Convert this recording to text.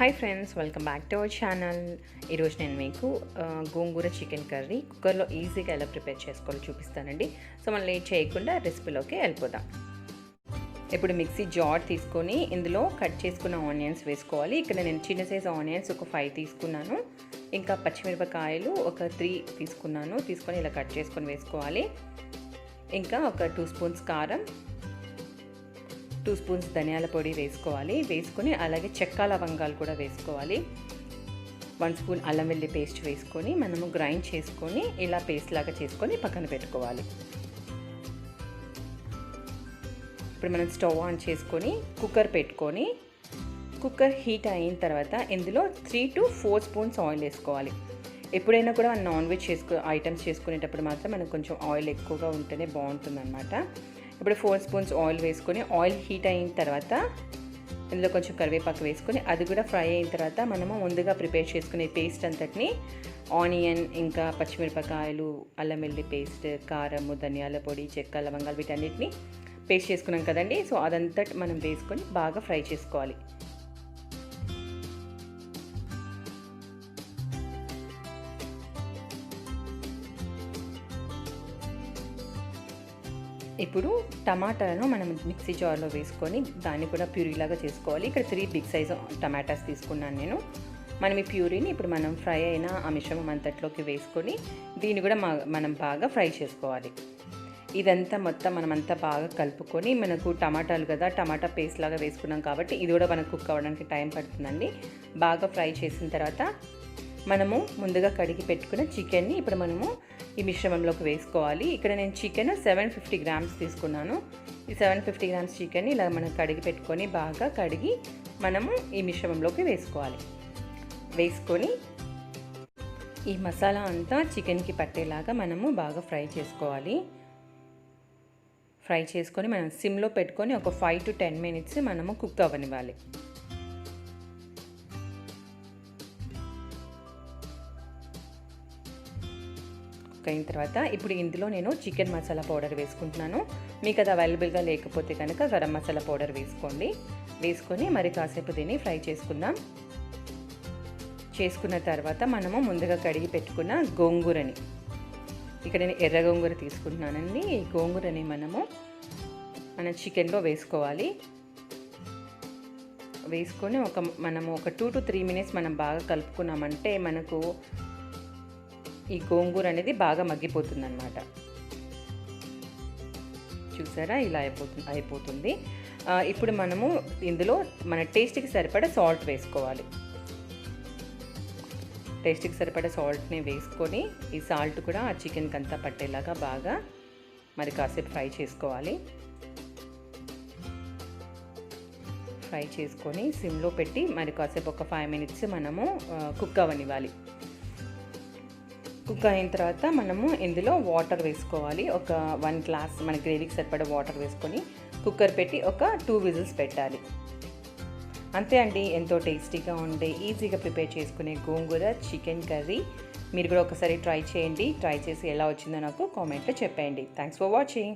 Hi friends, welcome back to our channel. ఈరోజు నేను మీకు గోంగూర చికెన్ కర్రీ కుక్కర్లో ఈజీగా ఎలా ప్రిపేర్ చేసుకోవాలో చూపిస్తానండి. సో మనం లేట్ చేయకుండా రెసిపీలోకి వెళ్ళిపోదాం. ఇప్పుడు మిక్సీ జార్ తీసుకొని ఇందులో కట్ చేసుకున్న ఆనియన్స్ వేసుకోవాలి. ఇక్కడ నేను చిన్న సైజ్ ఆనియన్స్ ఒక 5 తీసుకున్నాను. ఇంకా పచ్చిమిరపకాయలు ఒక 3 తీసుకున్నాను. తీసుకొని ఇలా కట్ చేసుకొని వేసుకోవాలి. ఇంకా ఒక 2 స్పూన్స్ కారం, 2 స్పూన్స్ ధనియాల పొడి వేసుకోవాలి. వేసుకొని అలాగే చెక్క లవంగాలు కూడా వేసుకోవాలి. 1 స్పూన్ అల్లం వెల్లుల్లి పేస్ట్ వేసుకొని మనము గ్రైండ్ చేసుకొని ఇలా పేస్ట్ లాగా చేసుకొని పక్కన పెట్టుకోవాలి. ఇప్పుడు మనం స్టవ్ ఆన్ చేసుకొని కుక్కర్ పెట్టుకొని కుక్కర్ హీట్ అయిన తర్వాత ఇందులో 3 to 4 స్పూన్స్ ఆయిల్ వేసుకోవాలి. ఎప్పుడైనా కూడా మనం నాన్ వెజ్ ఐటమ్స్ చేసుకునేటప్పుడు మాత్రం మనకు కొంచెం ఆయిల్ ఎక్కువగా ఉంటేనే బాగుంటుందన్నమాట. ఇప్పుడు 4 స్పూన్స్ ఆయిల్ వేసుకొని ఆయిల్ హీట్ అయిన తర్వాత ఇందులో కొంచెం కరివేపాకు వేసుకొని అది కూడా ఫ్రై అయిన తర్వాత మనము ముందుగా ప్రిపేర్ చేసుకునే పేస్ట్ అంతటిని ఆనియన్, ఇంకా పచ్చిమిరపకాయలు, అల్లం వెల్లుల్లి పేస్ట్, కారము, ధనియాల పొడి, చెక్క లవంగాలు వీటన్నిటిని పేస్ట్ చేసుకున్నాం కదండి. సో అదంతా మనం వేసుకొని బాగా ఫ్రై చేసుకోవాలి. ఇప్పుడు టమాటాలను మనం మిక్సీ జార్లో వేసుకొని దాన్ని కూడా ప్యూరీలాగా చేసుకోవాలి. ఇక్కడ 3 బిగ్ సైజ్ టమాటాస్ తీసుకున్నాను నేను. మనం ఈ ప్యూరీని ఇప్పుడు మనం ఫ్రై అయిన ఆ మిశ్రమం అంతట్లోకి వేసుకొని దీన్ని కూడా మనం బాగా ఫ్రై చేసుకోవాలి. ఇదంతా మొత్తం మనమంతా బాగా కలుపుకొని మనకు టమాటాలు కదా, టమాటా పేస్ట్ లాగా వేసుకున్నాం కాబట్టి ఇది కూడా మనకు కుక్ అవ్వడానికి టైం పడుతుందండి. బాగా ఫ్రై చేసిన తర్వాత మనము ముందుగా కడిగి పెట్టుకున్న చికెన్ని ఇప్పుడు మనము ఈ మిశ్రమంలోకి వేసుకోవాలి. ఇక్కడ నేను చికెన్ 750 గ్రామ్స్ తీసుకున్నాను. ఈ 750 గ్రామ్స్ చికెన్ని ఇలా మనం కడిగి పెట్టుకొని బాగా కడిగి మనము ఈ మిశ్రమంలోకి వేసుకోవాలి. వేసుకొని ఈ మసాలా అంతా చికెన్కి పట్టేలాగా మనము బాగా ఫ్రై చేసుకోవాలి. ఫ్రై చేసుకొని మనం సిమ్లో పెట్టుకొని ఒక 5 to 10 మినిట్స్ మనము కుక్ అవ్వనివ్వాలి. అయిన తర్వాత ఇప్పుడు ఇందులో నేను చికెన్ మసాలా పౌడర్ వేసుకుంటున్నాను. మీకు అది అవైలబుల్గా లేకపోతే కనుక గరం మసాలా పౌడర్ వేసుకోండి. వేసుకొని మరి కాసేపు దీన్ని ఫ్రై చేసుకుందాం. చేసుకున్న తర్వాత మనము ముందుగా కడిగి పెట్టుకున్న గోంగూరని, ఇక్కడ నేను ఎర్ర గోంగూర తీసుకుంటున్నానండి. ఈ గోంగూరని మన చికెన్లో వేసుకోవాలి. వేసుకొని మనము ఒక 2 to 3 మినిట్స్ మనం బాగా కలుపుకున్నామంటే మనకు ఈ గోంగూర అనేది బాగా మగ్గిపోతుంది అన్నమాట. చూసారా, ఇలా అయిపోతుంది. ఇప్పుడు మనము ఇందులో మన టేస్ట్కి సరిపడా సాల్ట్ వేసుకోవాలి. టేస్ట్కి సరిపడా సాల్ట్ని వేసుకొని ఈ సాల్ట్ కూడా ఆ చికెన్కి అంతా పట్టేలాగా బాగా మరి కాసేపు ఫ్రై చేసుకోవాలి. ఫ్రై చేసుకొని సిమ్లో పెట్టి మరి కాసేపు ఒక 5 మినిట్స్ మనము కుక్ అవ్వనివ్వాలి. కుక్ అయిన తర్వాత మనము ఇందులో వాటర్ వేసుకోవాలి. ఒక 1 గ్లాస్ మన గ్రేవీకి సరిపడా వాటర్ వేసుకొని కుక్కర్ పెట్టి ఒక 2 విజిల్స్ పెట్టాలి. అంతే అండి, ఎంతో టేస్టీగా ఉండే ఈజీగా ప్రిపేర్ చేసుకునే గోంగూర చికెన్ కర్రీ. మీరు కూడా ఒకసారి ట్రై చేయండి. ట్రై చేసి ఎలా వచ్చిందో నాకు కామెంట్లో చెప్పండి. Thanks for watching.